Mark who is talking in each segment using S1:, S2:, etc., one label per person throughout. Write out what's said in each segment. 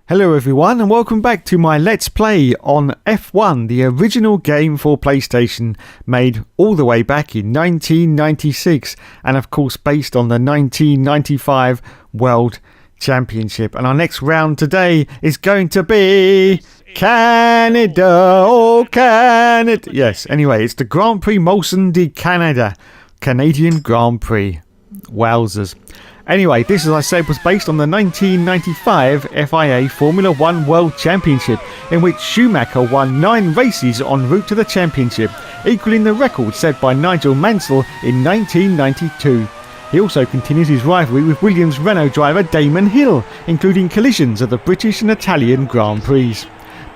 S1: Hello everyone and welcome back to my Let's Play on F1, the original game for PlayStation, made all the way back in 1996 and of course based on the 1995 World Championship. And our next round today is going to be Canada, oh Canada. Yes, anyway, it's the Grand Prix Molson de Canada, Canadian Grand Prix. Wowzers. Anyway, this, as I said, was based on the 1995 FIA Formula 1 World Championship, in which Schumacher won 9 races en route to the championship, equaling the record set by Nigel Mansell in 1992. He also continues his rivalry with Williams Renault driver Damon Hill, including collisions at the British and Italian Grand Prix.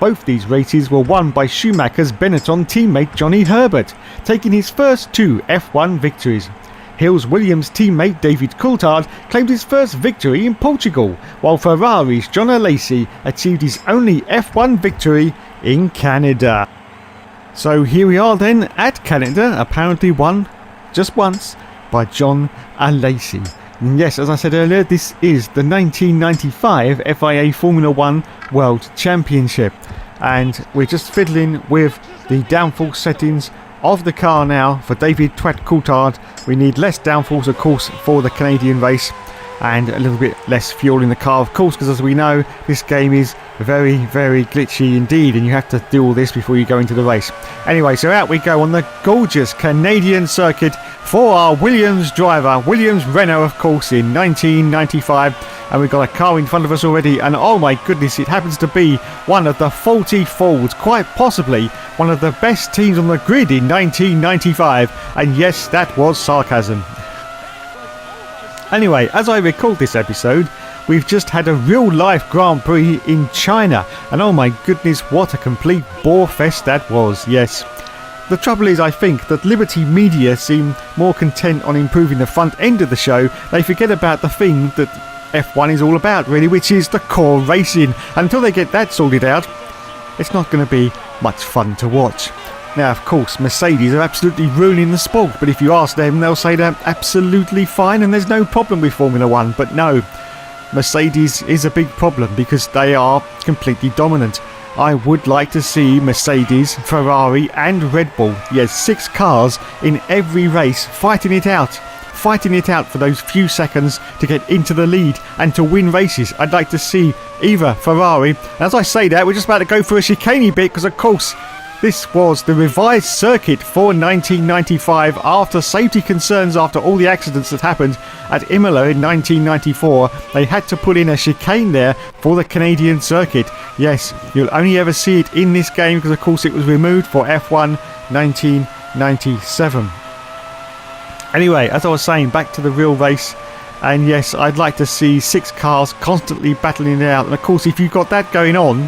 S1: Both these races were won by Schumacher's Benetton teammate Johnny Herbert, taking his first 2 F1 victories. Hill's Williams teammate David Coulthard claimed his first victory in Portugal, while Ferrari's John Alesi achieved his only F1 victory in Canada. So here we are then at Canada, apparently won just once by John Alesi. And yes, as I said earlier, this is the 1995 FIA Formula 1 World Championship, and we're just fiddling with the downforce settings of the car now for David Twat Coulthard. We need less downforce, of course, for the Canadian race, and a little bit less fuel in the car, of course, because as we know, this game is very, very glitchy indeed, and you have to do all this before you go into the race. Anyway, so out we go on the gorgeous Canadian circuit for our Williams driver, Williams Renault, of course, in 1995. And we've got a car in front of us already, and oh my goodness, it happens to be one of the 40 Fords, quite possibly one of the best teams on the grid in 1995. And yes, that was sarcasm. Anyway, as I record this episode, we've just had a real-life Grand Prix in China, and oh my goodness, what a complete bore fest that was, yes. The trouble is, I think, that Liberty Media seem more content on improving the front end of the show. They forget about the thing that F1 is all about, really, which is the core racing. And until they get that sorted out, it's not going to be much fun to watch. Now, of course, Mercedes are absolutely ruining the sport, but if you ask them, they'll say they're absolutely fine and there's no problem with Formula 1. But no, Mercedes is a big problem because they are completely dominant. I would like to see Mercedes, Ferrari and Red Bull, yes, 6 cars in every race fighting it out for those few seconds to get into the lead and to win races. I'd like to see either Ferrari. And as I say that, we're just about to go through a chicane bit because, of course, this was the revised circuit for 1995 after safety concerns after all the accidents that happened at Imola in 1994. They had to put in a chicane there for the Canadian circuit. Yes, you'll only ever see it in this game because, of course, it was removed for F1 1997. Anyway, as I was saying, back to the real race. And yes, I'd like to see 6 cars constantly battling it out. And of course, if you've got that going on,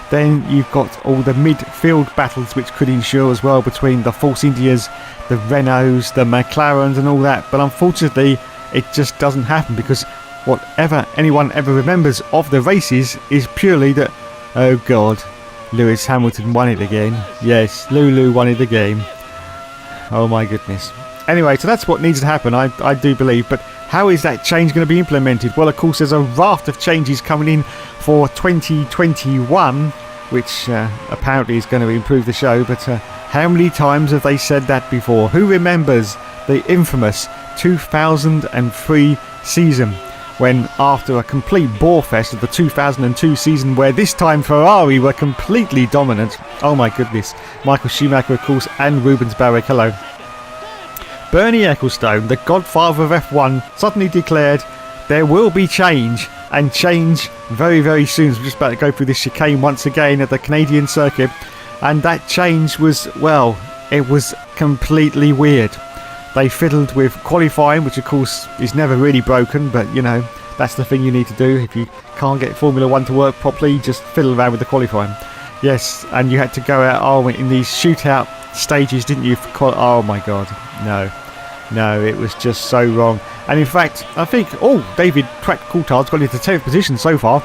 S1: then you've got all the midfield battles which could ensure as well between the Force Indias, the Renaults, the McLarens and all that. But unfortunately, it just doesn't happen because whatever anyone ever remembers of the races is purely that, oh God, Lewis Hamilton won it again. Yes, Lulu won it again. Oh my goodness. Anyway, so that's what needs to happen, I do believe. But how is that change going to be implemented? Well, of course, there's a raft of changes coming in for 2021, which apparently is going to improve the show. But how many times have they said that before? Who remembers the infamous 2003 season, when after a complete bore fest of the 2002 season, where this time Ferrari were completely dominant. Oh my goodness. Michael Schumacher, of course, and Rubens Barrichello. Bernie Ecclestone, the godfather of F1, suddenly declared there will be change, and change very, very soon. So we're just about to go through this chicane once again at the Canadian circuit, and that change was, well, it was completely weird. They fiddled with qualifying, which of course is never really broken, but you know, that's the thing you need to do. If you can't get Formula 1 to work properly, just fiddle around with the qualifying. Yes, and you had to go out in these shootout stages, didn't you? Oh my God, no, it was just so wrong. And in fact, I think, David Twat Coulthard's got into 10th position so far.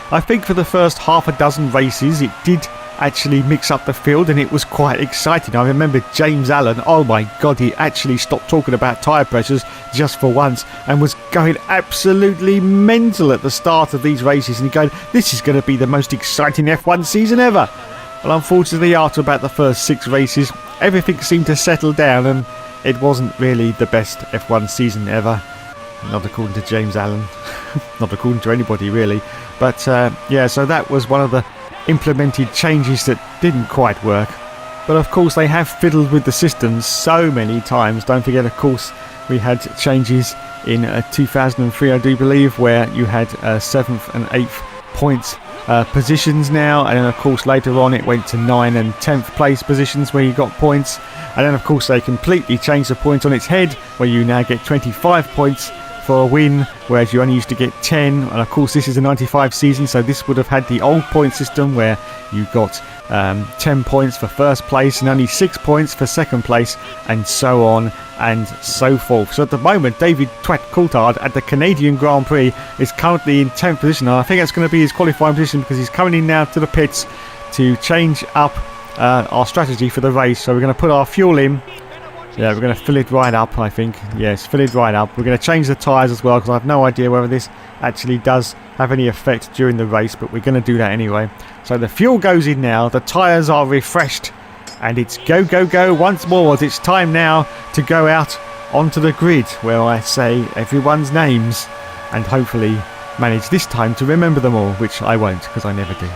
S1: I think for the first half a dozen races, it did actually mix up the field, and it was quite exciting. I remember James Allen, oh my god, he actually stopped talking about tyre pressures just for once and was going absolutely mental at the start of these races, and going, this is going to be the most exciting F1 season ever. Well, unfortunately, after about the first 6 races, everything seemed to settle down, and it wasn't really the best F1 season ever. Not according to James Allen. Not according to anybody, really. But, yeah, so that was one of the implemented changes that didn't quite work. But, of course, they have fiddled with the systems so many times. Don't forget, of course, we had changes in 2003, I do believe, where you had 7th and 8th points positions now, and then of course later on it went to 9th and 10th place positions where you got points, and then of course they completely changed the point on its head, where you now get 25 points for a win, whereas you only used to get 10. And of course this is a 95 season, so this would have had the old point system where you got 10 points for first place and only 6 points for second place, and so on and so forth. So at the moment, David Twat Coulthard at the Canadian Grand Prix is currently in 10th position, and I think that's going to be his qualifying position, because he's coming in now to the pits to change up our strategy for the race. So we're going to put our fuel in. Yeah, we're going to fill it right up, I think. Yes, fill it right up. We're going to change the tyres as well, because I have no idea whether this actually does have any effect during the race, but we're going to do that anyway. So the fuel goes in now, the tyres are refreshed, and it's go, go, go once more. It's time now to go out onto the grid, where I say everyone's names and hopefully manage this time to remember them all, which I won't, because I never do.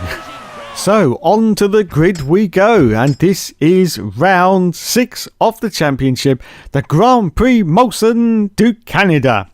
S1: So, on to the grid we go, and this is round 6 of the championship, the Grand Prix Molson du Canada.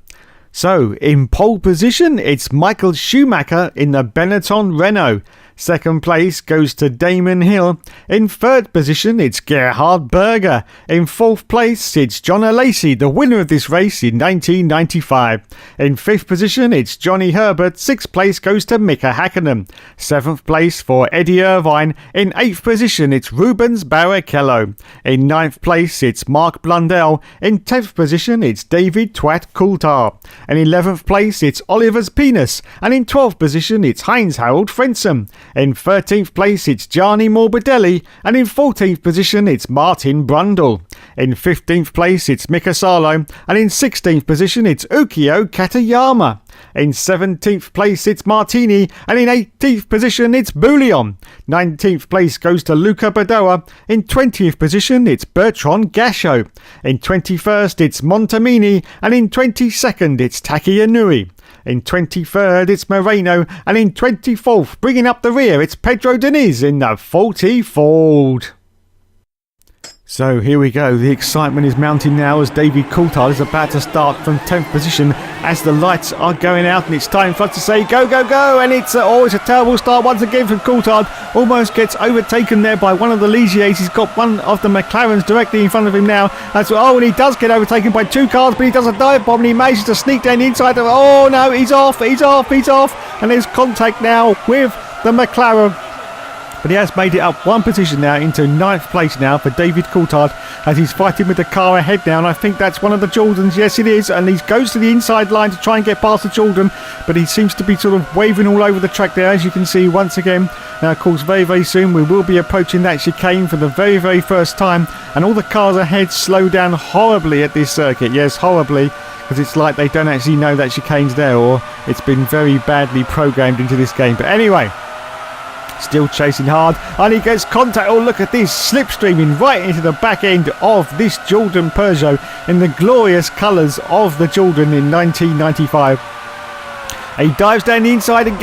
S1: So, in pole position, it's Michael Schumacher in the Benetton Renault. Second place goes to Damon Hill. In third position, it's Gerhard Berger. In fourth place, it's John Alesi, the winner of this race in 1995. In fifth position, it's Johnny Herbert. Sixth place goes to Mika Hakkinen. Seventh place for Eddie Irvine. In eighth position, it's Rubens Barrichello. In ninth place, it's Mark Blundell. In 10th position, it's David Twat Coulthard. In 11th place, it's Oliver's Penis. And in 12th position, it's Heinz Harald Frentzen. In 13th place, it's Gianni Morbidelli, and in 14th position, it's Martin Brundle. In 15th place, it's Mika Salo, and in 16th position, it's Ukio Katayama. In 17th place, it's Martini, and in 18th position, it's Bouillon. 19th place goes to Luca Badoa. In 20th position, it's Bertrand Gachot. In 21st, it's Montemini, and in 22nd, it's Taki Inui. In 23rd, it's Moreno, and in 24th, bringing up the rear, it's Pedro Diniz in the 40 Ford. So here we go, the excitement is mounting now as David Coulthard is about to start from 10th position as the lights are going out, and it's time for us to say go, go, go, and it's a terrible start once again from Coulthard. Almost gets overtaken there by one of the Ligiers. He's got one of the McLarens directly in front of him now. And he does get overtaken by 2 cars, but he does a dive bomb and he manages to sneak down the inside. Oh no, he's off, and there's contact now with the McLaren. But he has made it up one position now into 9th place now for David Coulthard as he's fighting with the car ahead now, and I think that's one of the Jordans. Yes, it is, and he goes to the inside line to try and get past the Jordan, but he seems to be sort of waving all over the track there, as you can see once again. Now, of course, very, very soon we will be approaching that chicane for the very, very first time, and all the cars ahead slow down horribly at this circuit. Yes, horribly, because it's like they don't actually know that chicane's there, or it's been very badly programmed into this game. But anyway, still chasing hard, and he gets contact. Oh, look at this, slipstreaming right into the back end of this Jordan Peugeot in the glorious colours of the Jordan in 1995. He dives down the inside and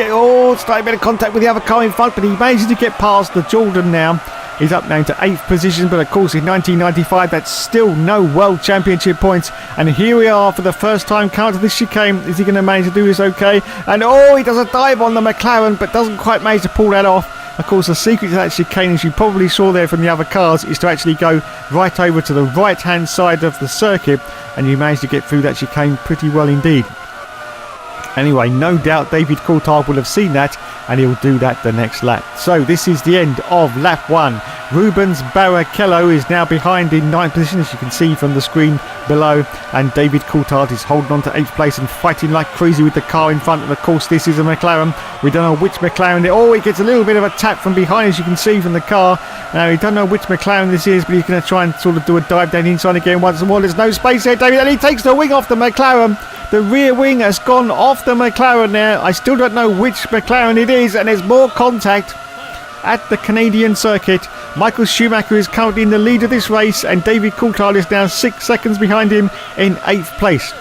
S1: starting a bit of contact with the other car in front, but he manages to get past the Jordan now. He's up now to 8th position, but of course in 1995 that's still no World Championship points. And here we are for the first time coming to this chicane. Is he going to manage to do this okay? And he does a dive on the McLaren, but doesn't quite manage to pull that off. Of course, the secret to that chicane, as you probably saw there from the other cars, is to actually go right over to the right-hand side of the circuit, and you manage to get through that chicane pretty well indeed. Anyway, no doubt David Coulthard will have seen that, and he'll do that the next lap. So this is the end of lap 1. Rubens Barrichello is now behind in 9th position, as you can see from the screen below, and David Coulthard is holding on to 8th place and fighting like crazy with the car in front. And of course this is a McLaren. We don't know which McLaren. Oh, he gets a little bit of a tap from behind, as you can see from the car. Now we don't know which McLaren this is, but he's going to try and sort of do a dive down inside again once more. There's no space there, David, and he takes the wing off the McLaren. The rear wing has gone off the McLaren there. I still don't know which McLaren it is, and there's more contact at the Canadian circuit. Michael Schumacher is currently in the lead of this race, and David Coulthard is now 6 seconds behind him in 8th place.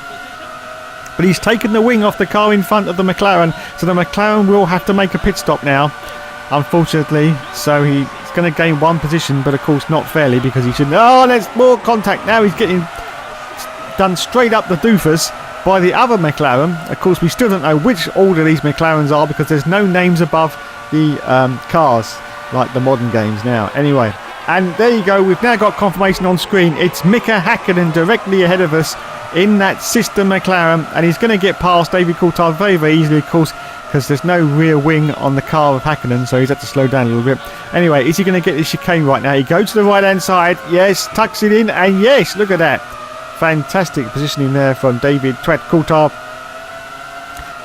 S1: But he's taken the wing off the car in front of the McLaren, so the McLaren will have to make a pit stop now, unfortunately. So he's going to gain 1 position, but of course not fairly, because he shouldn't. Oh, there's more contact now. He's getting done straight up the doofus by the other McLaren. Of course, we still don't know which order these McLarens are, because there's no names above the cars like the modern games now. Anyway, and there you go. We've now got confirmation on screen. It's Mika Häkkinen directly ahead of us in that sister McLaren, and he's going to get past David Coulthard very, very easily, of course, because there's no rear wing on the car of Häkkinen, so he's had to slow down a little bit. Anyway, is he going to get this chicane right now? He goes to the right hand side, yes, tucks it in, and yes, look at that. Fantastic positioning there from David Coulthard.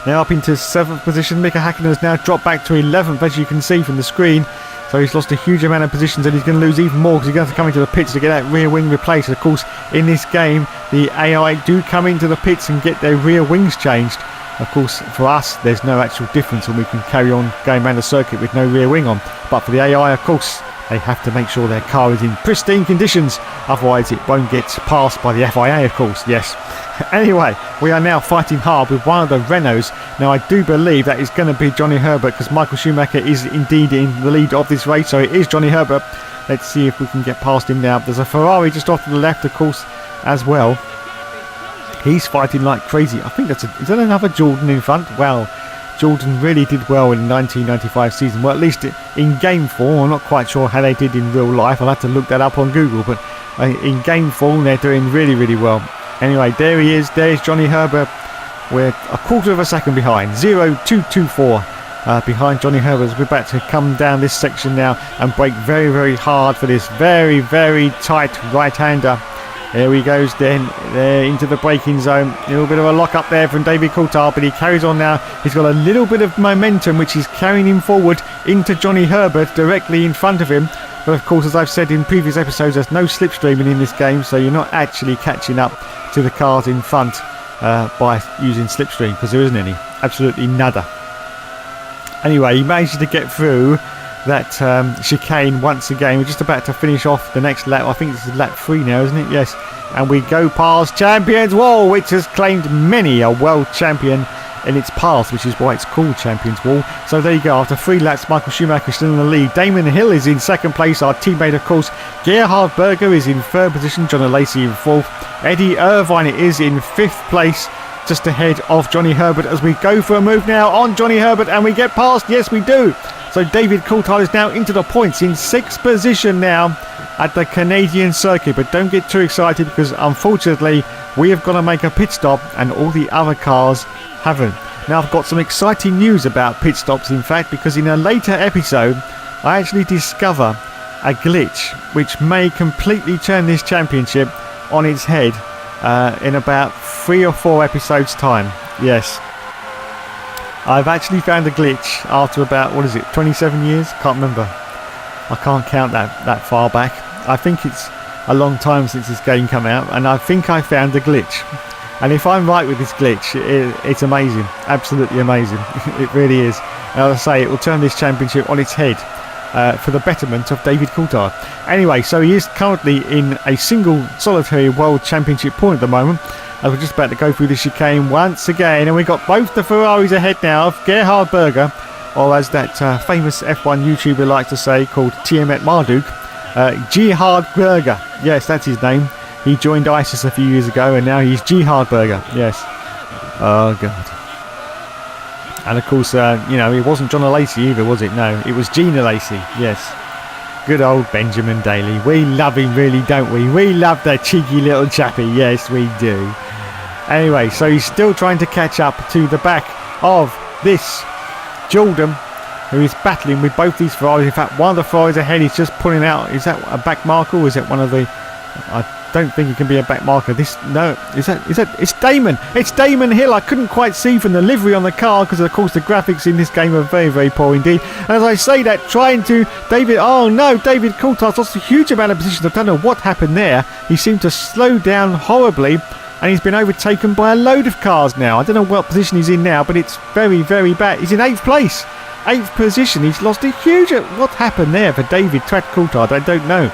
S1: Now up into 7th position. Mika Häkkinen has now dropped back to 11th, as you can see from the screen. So he's lost a huge amount of positions, and he's going to lose even more because he's going to have to come into the pits to get that rear wing replaced. Of course, in this game, the AI do come into the pits and get their rear wings changed. Of course, for us, there's no actual difference, and we can carry on going around the circuit with no rear wing on. But for the AI, of course, they have to make sure their car is in pristine conditions, otherwise it won't get passed by the FIA, of course. Yes. Anyway, we are now fighting hard with one of the Renaults. Now, I do believe that is going to be Johnny Herbert, because Michael Schumacher is indeed in the lead of this race, so it is Johnny Herbert. Let's see if we can get past him now. There's a Ferrari just off to the left, of course, as well. He's fighting like crazy. I think is that another Jordan in front? Well, Jordan really did well in the 1995 season. Well, at least in game form. I'm not quite sure how they did in real life. I'll have to look that up on Google. But in game form, they're doing really, really well. Anyway, there he is. There's Johnny Herbert. We're a quarter of a second behind. 0.224 behind Johnny Herbert. We're about to come down this section now and brake very, very hard for this very, very tight right-hander. There he goes then, there into the braking zone. A little bit of a lock up there from David Coulthard, but he carries on now. He's got a little bit of momentum, which is carrying him forward into Johnny Herbert directly in front of him. But of course, as I've said in previous episodes, there's no slipstreaming in this game, so you're not actually catching up to the cars in front by using slipstream, because there isn't any. Absolutely nada. Anyway, he managed to get through that chicane once again. We're just about to finish off the next lap. I think this is lap 3 now, isn't it? Yes. And we go past Champions Wall, which has claimed many a world champion in its past, which is why it's called Champions Wall. So there you go. After 3 laps, Michael Schumacher is still in the lead. Damon Hill is in 2nd place, our teammate, of course. Gerhard Berger is in 3rd position. John Lacey in 4th. Eddie Irvine is in 5th place, just ahead of Johnny Herbert, as we go for a move now on Johnny Herbert, and we get past. Yes, we do. So David Coulthard is now into the points in 6th position now at the Canadian circuit. But don't get too excited, because unfortunately we have got to make a pit stop and all the other cars haven't. Now, I've got some exciting news about pit stops, in fact, because in a later episode I actually discover a glitch which may completely turn this championship on its head in about 3 or 4 episodes time. Yes, I've actually found a glitch after about, 27 years? Can't remember. I can't count that far back. I think it's a long time since this game came out, and I think I found a glitch. And if I'm right with this glitch, it's amazing. Absolutely amazing. It really is. And as I say, it will turn this championship on its head for the betterment of David Coulthard. Anyway, so he is currently in a single solitary world championship point at the moment. As we're just about to go through the chicane once again, and we've got both the Ferraris ahead now of Gerhard Berger, or as that famous F1 YouTuber likes to say, called Tiamat Marduk, Gerhard Berger. Yes, that's his name. He joined ISIS a few years ago, and now he's Gerhard Berger. Yes. Oh, God. And of course, it wasn't John Lacey either, was it? No, it was Gina Lacey. Yes. Good old Benjamin Daly. We love him, really, don't we? We love that cheeky little chappy. Yes, we do. Anyway, so he's still trying to catch up to the back of this Jordan. who is battling with both these Ferraris. In fact, one of the Ferraris ahead is just pulling out. Is that a back marker, or is it one of the... I don't think it can be a back marker. It's Damon. It's Damon Hill. I couldn't quite see from the livery on the car because, of course, the graphics in this game are very, very poor indeed. And as I say that, trying to... David Coulthard's lost a huge amount of position. I don't know what happened there. He seemed to slow down horribly, and he's been overtaken by a load of cars now. I don't know what position he's in now, but it's very, very bad. He's in 8th place. 8th position. He's lost a huge... What happened there for David Coulthard? I don't know.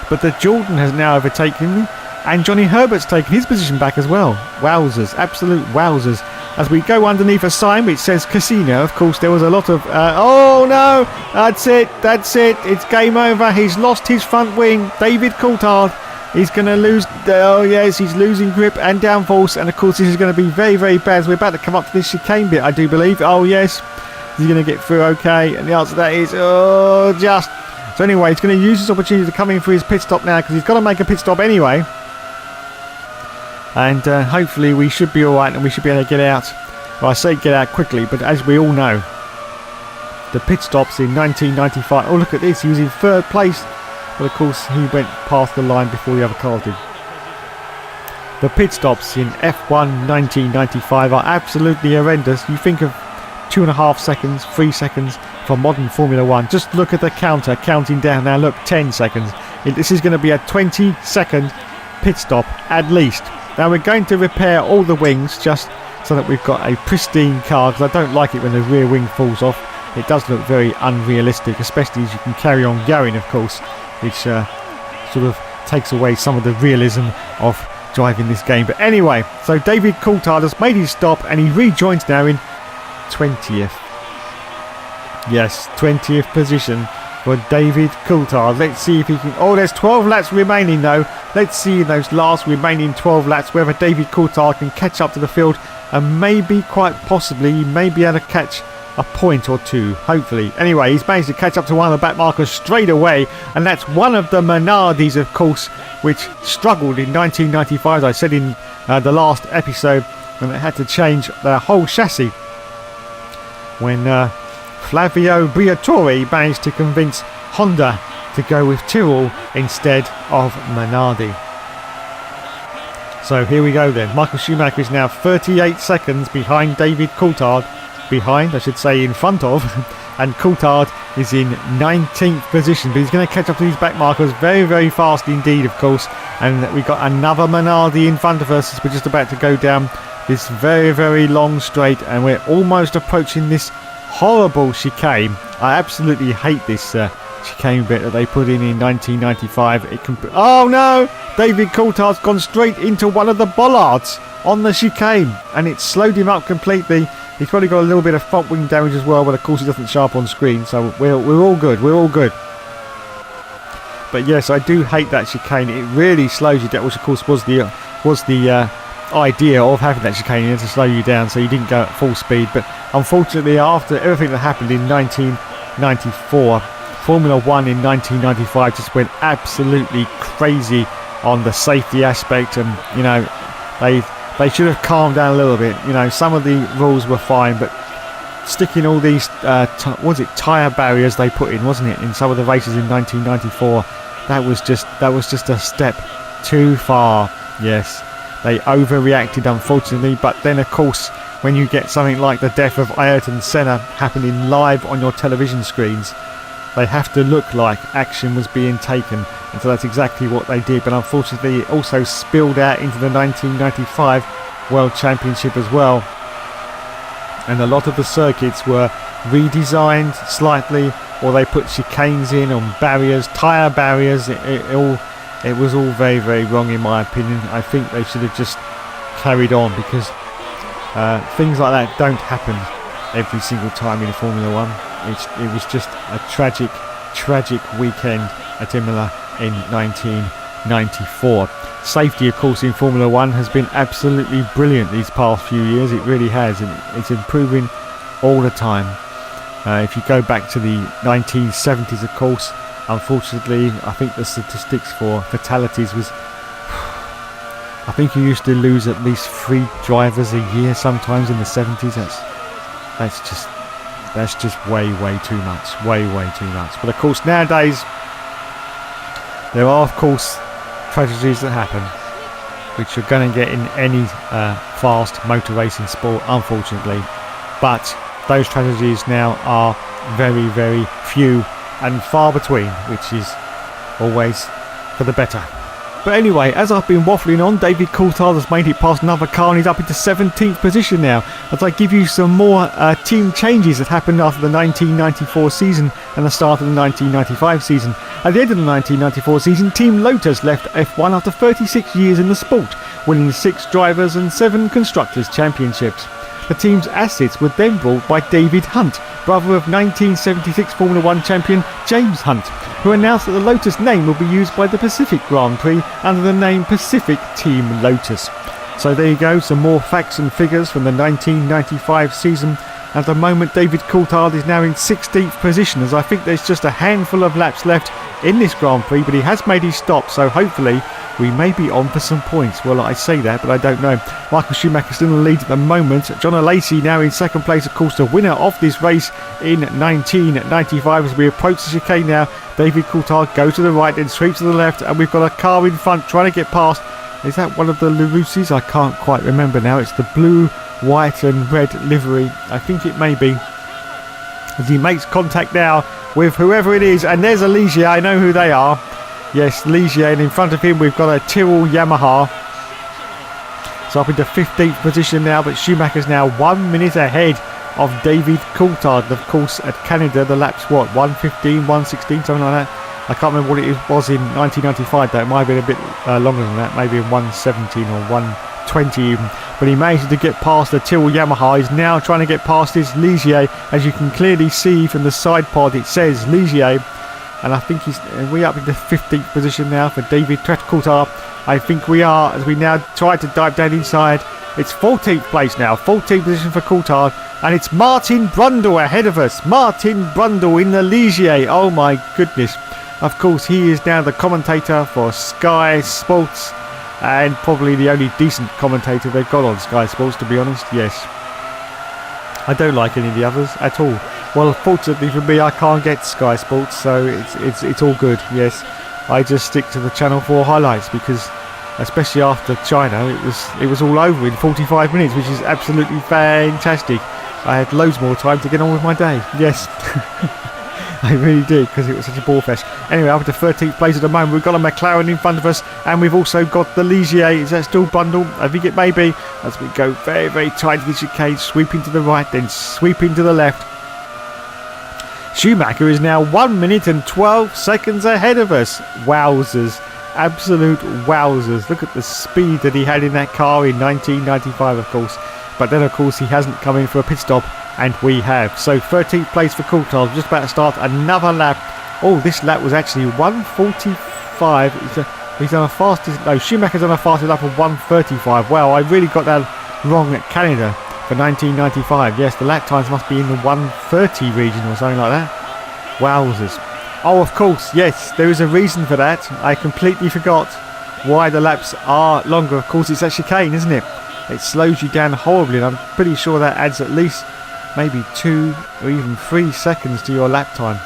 S1: But the Jordan has now overtaken me, and Johnny Herbert's taken his position back as well. Wowzers, absolute wowzers. As we go underneath a sign which says casino, of course there was a lot of... oh no! That's it, it's game over. He's lost his front wing. David Coulthard is going to lose... Oh yes, he's losing grip and downforce, and of course this is going to be very, very bad. So we're about to come up to this chicane bit, I do believe. Oh yes, he's going to get through okay, and the answer to that is... just... So anyway, he's going to use this opportunity to come in for his pit stop now, because he's got to make a pit stop anyway. And hopefully we should be alright, and we should be able to get out. Well, I say get out quickly, but as we all know, the pit stops in 1995. Oh, look at this. He was in 3rd place. But of course, he went past the line before the other cars did. The pit stops in F1 1995 are absolutely horrendous. You think of 2.5 seconds, 3 seconds for modern Formula 1. Just look at the counter counting down now. Look, 10 seconds. This is going to be a 20-second pit stop at least. Now we're going to repair all the wings just so that we've got a pristine car, because I don't like it when the rear wing falls off. It does look very unrealistic, especially as you can carry on going, of course, which sort of takes away some of the realism of driving this game. But anyway, so David Coulthard has made his stop, and he rejoins now in 20th. Yes, 20th position for David Coulthard. Let's see if he can... Oh, there's 12 laps remaining though. Let's see in those last remaining 12 laps whether David Coulthard can catch up to the field, and maybe, quite possibly, he may be able to catch a point or two, hopefully. Anyway, he's managed to catch up to one of the back markers straight away, and that's one of the Minardis, of course, which struggled in 1995, as I said in the last episode, when they had to change their whole chassis. When Flavio Briatore managed to convince Honda to go with Tyrrell instead of Minardi. So here we go then. Michael Schumacher is now 38 seconds behind David Coulthard. Behind, I should say, in front of. And Coulthard is in 19th position. But he's going to catch up to these back markers very, very fast indeed, of course. And we've got another Minardi in front of us as we're just about to go down this very, very long straight. And we're almost approaching this horrible chicane. I absolutely hate this chicane bit that they put in 1995. Oh no! David Coulthard's gone straight into one of the bollards on the chicane, and it slowed him up completely. He's probably got a little bit of front wing damage as well, but of course it doesn't show up on screen, so we're all good. We're all good. But yes, I do hate that chicane. It really slows you down, which of course was the idea of having that chicane, to slow you down so you didn't go at full speed. But unfortunately, after everything that happened in 1994, Formula 1 in 1995 just went absolutely crazy on the safety aspect, and you know, they should have calmed down a little bit. You know, some of the rules were fine, but sticking all these tyre barriers they put in, wasn't it, in some of the races in 1994, that was just a step too far. Yes, they overreacted, unfortunately. But then of course, when you get something like the death of Ayrton Senna happening live on your television screens, they have to look like action was being taken, and so that's exactly what they did. But unfortunately, it also spilled out into the 1995 World Championship as well, and a lot of the circuits were redesigned slightly, or they put chicanes in on barriers, tyre barriers. It was all very, very wrong in my opinion. I think they should have just carried on, because things like that don't happen every single time in Formula 1. It was just a tragic weekend at Imola in 1994. Safety, of course, in Formula 1 has been absolutely brilliant these past few years. It really has, and it's improving all the time. If you go back to the 1970s, of course, unfortunately, I think the statistics for fatalities was... I think you used to lose at least 3 drivers a year sometimes in the 70s. That's just That's just way too much. Way too much. But of course, nowadays, there are, of course, tragedies that happen, which you're going to get in any fast motor racing sport, unfortunately. But those tragedies now are very few and far between, which is always for the better. But anyway, as I've been waffling on, David Coulthard has made it past another car and he's up into 17th position now, as I give you some more team changes that happened after the 1994 season and the start of the 1995 season. At the end of the 1994 season, Team Lotus left F1 after 36 years in the sport, winning 6 drivers and 7 constructors championships. The team's assets were then bought by David Hunt, brother of 1976 Formula 1 champion James Hunt, who announced that the Lotus name will be used by the Pacific Grand Prix under the name Pacific Team Lotus. So there you go, some more facts and figures from the 1995 season. At the moment, David Coulthard is now in 16th position, as I think there's just a handful of laps left in this Grand Prix, but he has made his stop, so hopefully we may be on for some points. Well, I say that, but I don't know. Michael Schumacher still in the lead at the moment. John Alesi now in second place, of course, the winner of this race in 1995. As we approach the chicane now, David Coulthard goes to the right, then sweeps to the left, and we've got a car in front trying to get past. Is that one of the Laroussis? I can't quite remember now. It's the blue, white and red livery. I think it may be. As he makes contact now with whoever it is, and there's a Ligier. I know who they are. Yes, Ligier, and in front of him we've got a Tyrrell Yamaha. So up into 15th position now, but Schumacher's now 1 minute ahead of David Coulthard. And of course, at Canada, the lap's what, 1:15, 1:16, something like that. I can't remember what it was in 1995 though. It might have been a bit longer than that, maybe in 1:17 or 1:20 even. But he managed to get past the Tyrrell Yamaha. He's now trying to get past his Ligier. As you can clearly see from the side pod, it says Ligier. And I think we up into 15th position now for David Coulthard. I think we are, as we now try to dive down inside. It's 14th place now, 14th position for Coulthard. And it's Martin Brundle ahead of us. Martin Brundle in the Ligier. Oh my goodness. Of course, he is now the commentator for Sky Sports. And probably the only decent commentator they've got on Sky Sports, to be honest. Yes. I don't like any of the others at all. Well, fortunately for me, I can't get Sky Sports, so it's all good. Yes, I just stick to the Channel 4 highlights because, especially after China, it was all over in 45 minutes, which is absolutely fantastic. I had loads more time to get on with my day. Yes, I really did, because it was such a bore fest. Anyway, up to 13th place at the moment. We've got a McLaren in front of us, and we've also got the Ligier. Is that still Brundle? I think it may be. As we go very tight to the chicane, sweeping to the right, then sweeping to the left. Schumacher is now 1 minute and 12 seconds ahead of us. Wowzers. Absolute wowzers. Look at the speed that he had in that car in 1995, of course. But then, of course, he hasn't come in for a pit stop, and we have. So 13th place for Coulthard. Just about to start another lap. Oh, this lap was actually 1:45. He's on a fastest. No, Schumacher's on a fastest lap of 1:35. Wow, I really got that wrong at Canada for 1995. Yes, the lap times must be in the 1:30 region or something like that. Wowzers. Oh, of course, yes, there is a reason for that. I completely forgot why the laps are longer. Of course, it's that chicane, isn't it? It slows you down horribly, and I'm pretty sure that adds at least maybe 2 or even 3 seconds to your lap time.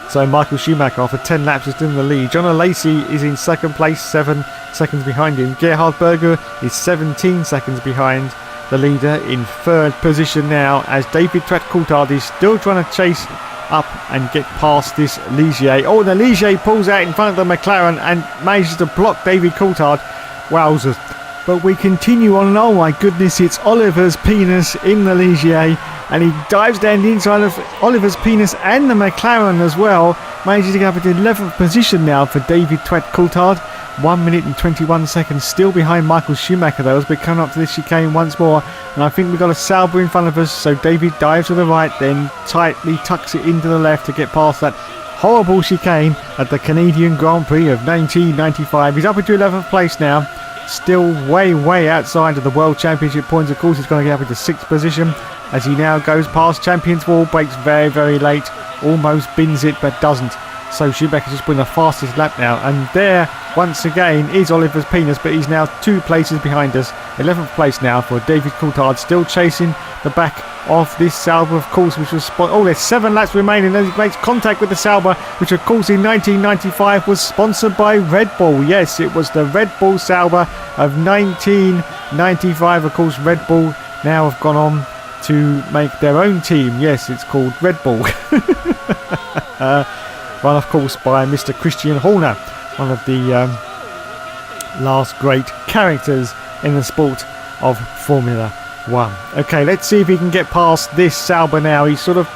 S1: So Michael Schumacher, after 10 laps, is still in the lead. John Alesi is in second place, 7 seconds behind him. Gerhard Berger is 17 seconds behind the leader in third position now, as David Coulthard is still trying to chase up and get past this Ligier. Oh, the Ligier pulls out in front of the McLaren and manages to block David Coulthard. Wowzers. But we continue on, and oh my goodness, it's Oliver's penis in the Ligier, and he dives down the inside of Oliver's penis and the McLaren as well, managing to get up into 11th position now for David Coulthard. 1 minute and 21 seconds, still behind Michael Schumacher though, as we come up to this chicane once more. And I think we've got a Sauber in front of us, so David dives to the right, then tightly tucks it into the left to get past that horrible chicane at the Canadian Grand Prix of 1995. He's up into 11th place now, still way outside of the World Championship points. Of course, he's going to get up into 6th position as he now goes past Champions Wall, brakes very late, almost bins it but doesn't. So Schumacher's just been the fastest lap now, and there once again is Oliver's penis, but he's now 2 places behind us. 11th place now for David Coulthard, still chasing the back of this Sauber, of course, which was there's 7 laps remaining as he makes contact with the Sauber, which of course in 1995 was sponsored by Red Bull. Yes, it was the Red Bull Sauber of 1995. Of course, Red Bull now have gone on to make their own team. Yes, it's called Red Bull. Run, of course, by Mr. Christian Horner, one of the last great characters in the sport of Formula 1. Okay, let's see if he can get past this Sauber now. He sort of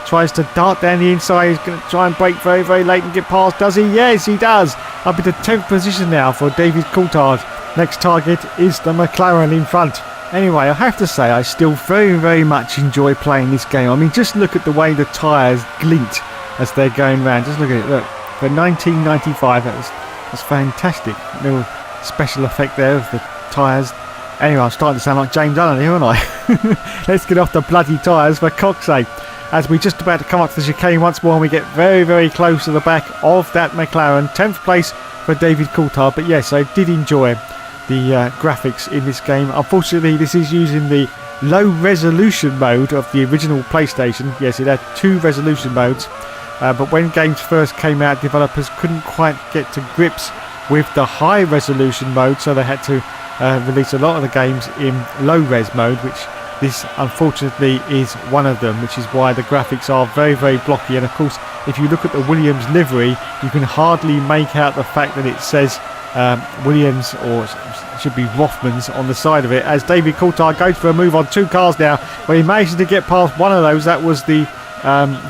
S1: tries to dart down the inside. He's going to try and brake very, very late and get past. Does he? Yes, he does. Up into 10th position now for David Coulthard. Next target is the McLaren in front. Anyway, I have to say I still very, very much enjoy playing this game. I mean, just look at the way the tyres glint as they're going round. Just look at it. Look, for 1995, that's fantastic. Little special effect there of the tyres. Anyway, I'm starting to sound like James Allen here, aren't I? Let's get off the bloody tyres for cock's sake. As we're just about to come up to the chicane once more, and we get very, very close to the back of that McLaren. 10th place for David Coulthard. But yes, I did enjoy the graphics in this game. Unfortunately, this is using the low resolution mode of the original PlayStation. Yes, it had 2 resolution modes. But when games first came out, developers couldn't quite get to grips with the high resolution mode, so they had to release a lot of the games in low res mode, which this unfortunately is one of them, which is why the graphics are very, very blocky. And of course, if you look at the Williams livery, you can hardly make out the fact that it says Williams, or it should be Rothmans, on the side of it, as David Coulthard goes for a move on 2 cars now, where he manages to get past one of those. That was the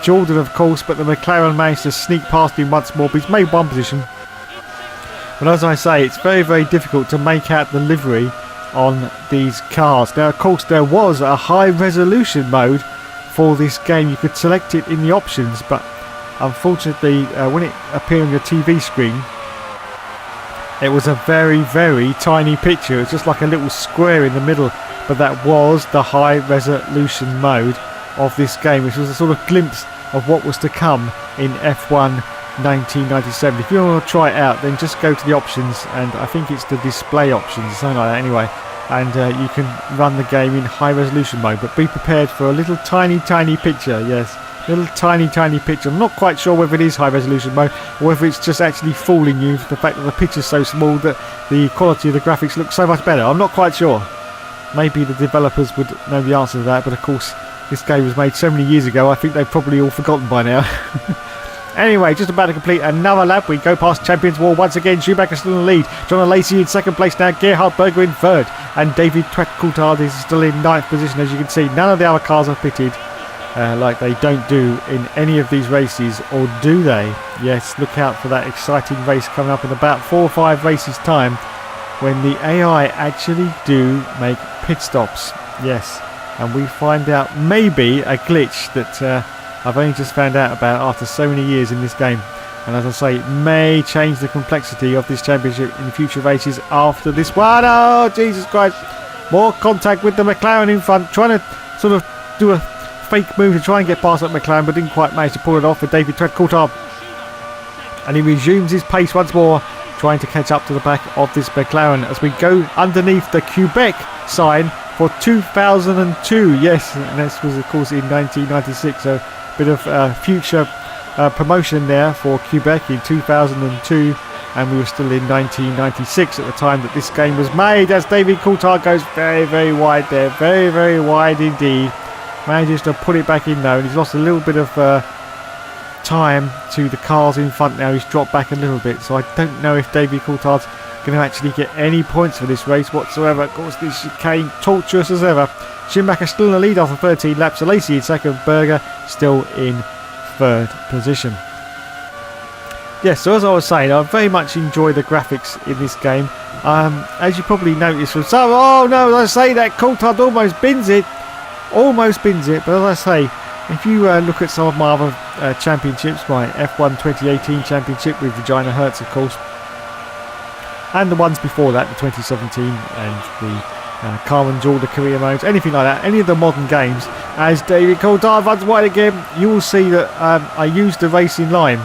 S1: Jordan, of course, but the McLaren managed to sneak past him once more, but he's made 1 position. But as I say, it's very, very difficult to make out the livery on these cars. Now, of course, there was a high resolution mode for this game. You could select it in the options, but unfortunately, when it appeared on your TV screen, it was a very, very tiny picture. It's just like a little square in the middle, but that was the high resolution mode of this game, which was a sort of glimpse of what was to come in F1 1997. If you want to try it out, then just go to the options, and I think it's the display options, something like that anyway, and you can run the game in high resolution mode, but be prepared for a little tiny picture. Yes, little tiny picture. I'm not quite sure whether it is high resolution mode or whether it's just actually fooling you for the fact that the picture's so small that the quality of the graphics looks so much better. I'm not quite sure. Maybe the developers would know the answer to that, but of course this game was made so many years ago, I think they've probably all forgotten by now. Anyway, just about to complete another lap. We go past Champions War once again. Schumacher still in the lead. John Lacey in 2nd place now. Gerhard Berger in 3rd. And David Coulthard is still in 9th position. As you can see, none of the other cars are pitted like they don't do in any of these races. Or do they? Yes, look out for that exciting race coming up in about 4 or 5 races time, when the AI actually do make pit stops. Yes, and we find out maybe a glitch that I've only just found out about after so many years in this game. And as I say, it may change the complexity of this championship in future races after this one. Oh, Jesus Christ. More contact with the McLaren in front, trying to sort of do a fake move to try and get past that McLaren, but didn't quite manage to pull it off for David Coulthard. And he resumes his pace once more, trying to catch up to the back of this McLaren as we go underneath the Quebec sign for 2002. Yes, and this was of course in 1996, so a bit of future promotion there for Quebec in 2002, and we were still in 1996 at the time that this game was made, as David Coulthard goes very, very wide there, very, very wide indeed. Manages to put it back in though, and he's lost a little bit of time to the cars in front now. He's dropped back a little bit, so I don't know if David Coulthard's going to actually get any points for this race whatsoever. Of course, this chicane torturous as ever. Schumacher still in the lead after 13 laps. Lacey in 2nd, Berger still in 3rd position. Yes, so as I was saying, I very much enjoy the graphics in this game. As you probably noticed from some, oh no, as I say that, Coulthard almost bins it. Almost bins it, but as I say, if you look at some of my other championships, my F1 2018 championship with Regina Hertz, of course, and the ones before that, the 2017 and the Carmen Jewel, the career modes, anything like that, any of the modern games, as David Coulthard runs wide again, you will see that I use the racing line.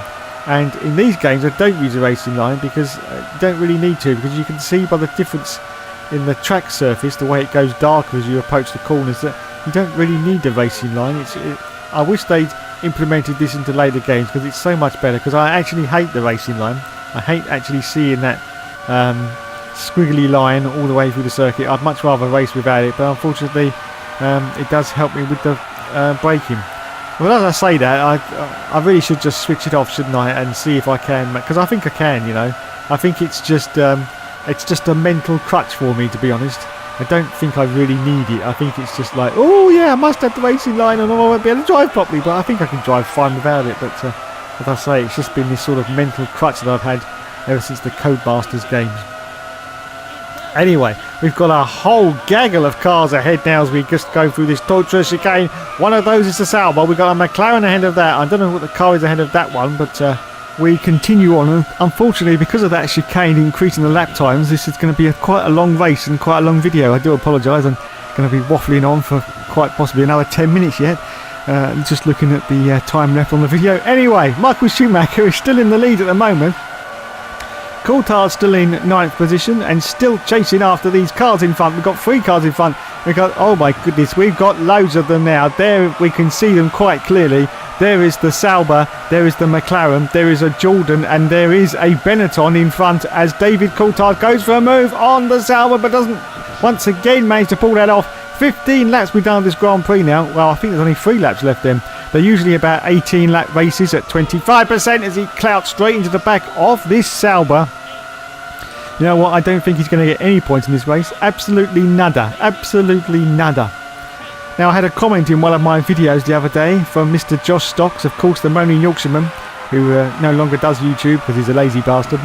S1: And in these games, I don't use the racing line because you don't really need to, because you can see by the difference in the track surface, the way it goes darker as you approach the corners, that you don't really need the racing line. I wish they'd implemented this into later games because it's so much better, because I actually hate the racing line. I hate actually seeing that squiggly line all the way through the circuit. I'd much rather race without it, but unfortunately it does help me with the braking. Well, as I say that, I really should just switch it off, shouldn't I, and see if I can, because I think I can, you know. I think it's just a mental crutch for me, to be honest. I don't think I really need it. I think it's just like, oh yeah, I must have the racing line and I won't be able to drive properly, but I think I can drive fine without it. But as I say, it's just been this sort of mental crutch that I've had ever since the Codemasters games. Anyway, we've got a whole gaggle of cars ahead now as we just go through this tortuous chicane. One of those is the Sauber. We've got a McLaren ahead of that. I don't know what the car is ahead of that one, but we continue on. Unfortunately, because of that chicane increasing the lap times, this is going to be quite a long race and quite a long video. I do apologise. I'm going to be waffling on for quite possibly another 10 minutes yet. Just looking at the time left on the video. Anyway, Michael Schumacher is still in the lead at the moment. Coulthard still in 9th position and still chasing after these cars in front. We've got 3 cars in front. We've got, oh my goodness, we've got loads of them now. There we can see them quite clearly. There is the Sauber, there is the McLaren, there is a Jordan, and there is a Benetton in front as David Coulthard goes for a move on the Sauber, but doesn't once again manage to pull that off. 15 laps we've done this Grand Prix now. Well, I think there's only 3 laps left then. They're usually about 18 lap races at 25% as he clouts straight into the back of this Sauber. You know what? I don't think he's going to get any points in this race. Absolutely nada. Absolutely nada. Now, I had a comment in one of my videos the other day from Mr. Josh Stocks, of course, the moaning Yorkshireman, who no longer does YouTube because he's a lazy bastard.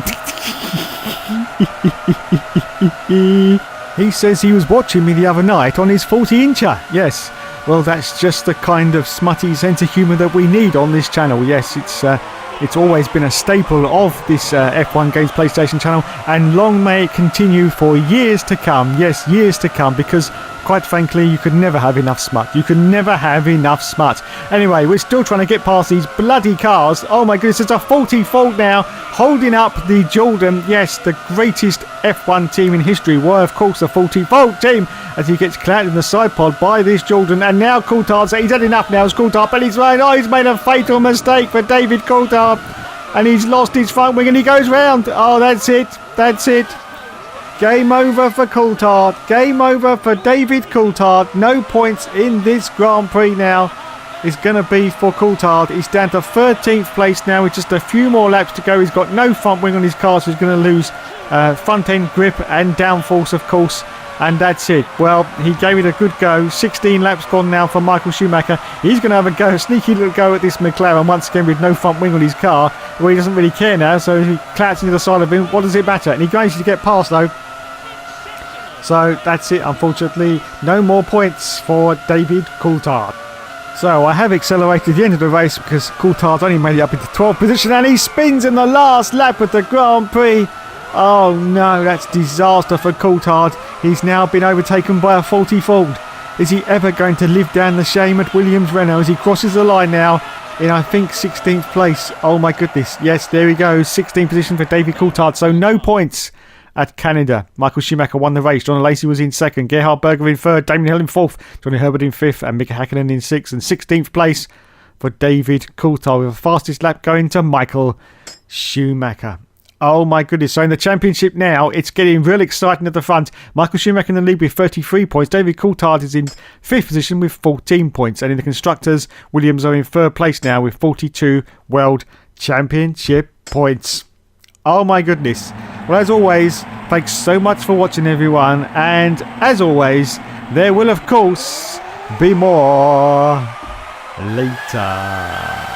S1: He says he was watching me the other night on his 40-incher. Yes. Well, that's just the kind of smutty sense of humour that we need on this channel. Yes, it's always been a staple of this F1 Games PlayStation channel, and long may it continue for years to come. Yes, years to come, because quite frankly, you could never have enough smut. You could never have enough smut. Anyway, we're still trying to get past these bloody cars. Oh my goodness, it's a 40 Ford now, holding up the Jordan. Yes, the greatest F1 team in history were, of course, the 40 Ford team, as he gets clouted in the side pod by this Jordan. And now Coulthard's, he's had enough now, it's Coulthard, but he's made a fatal mistake for David Coulthard, and he's lost his front wing and he goes round. Oh, that's it. That's it. Game over for Coulthard. Game over for David Coulthard. No points in this Grand Prix now. It's going to be for Coulthard. He's down to 13th place now with just a few more laps to go. He's got no front wing on his car, so he's going to lose front end grip and downforce, of course. And that's it. Well, he gave it a good go. 16 laps gone now for Michael Schumacher. He's going to have a sneaky little go at this McLaren once again with no front wing on his car. Well, he doesn't really care now, so he clouts into the side of him. What does it matter? And he manages to get past, though. So that's it, unfortunately. No more points for David Coulthard. So I have accelerated the end of the race because Coulthard's only made it up into 12th position, and he spins in the last lap of the Grand Prix. Oh no, that's disaster for Coulthard. He's now been overtaken by a 40 Ford. Is he ever going to live down the shame at Williams Renault as he crosses the line now in, I think, 16th place? Oh my goodness. Yes, there he goes. 16th position for David Coulthard. So no points at Canada. Michael Schumacher won the race. John Lacey was in second. Gerhard Berger in third. Damien Hill in fourth. Johnny Herbert in fifth. And Mika Hakkinen in sixth. And 16th place for David Coulthard, with the fastest lap going to Michael Schumacher. Oh my goodness. So in the championship now, it's getting real exciting at the front. Michael Schumacher in the lead with 33 points. David Coulthard is in 5th position with 14 points. And in the constructors, Williams are in 3rd place now with 42 World Championship points. Oh my goodness. Well, as always, thanks so much for watching, everyone. And as always, there will, of course, be more later.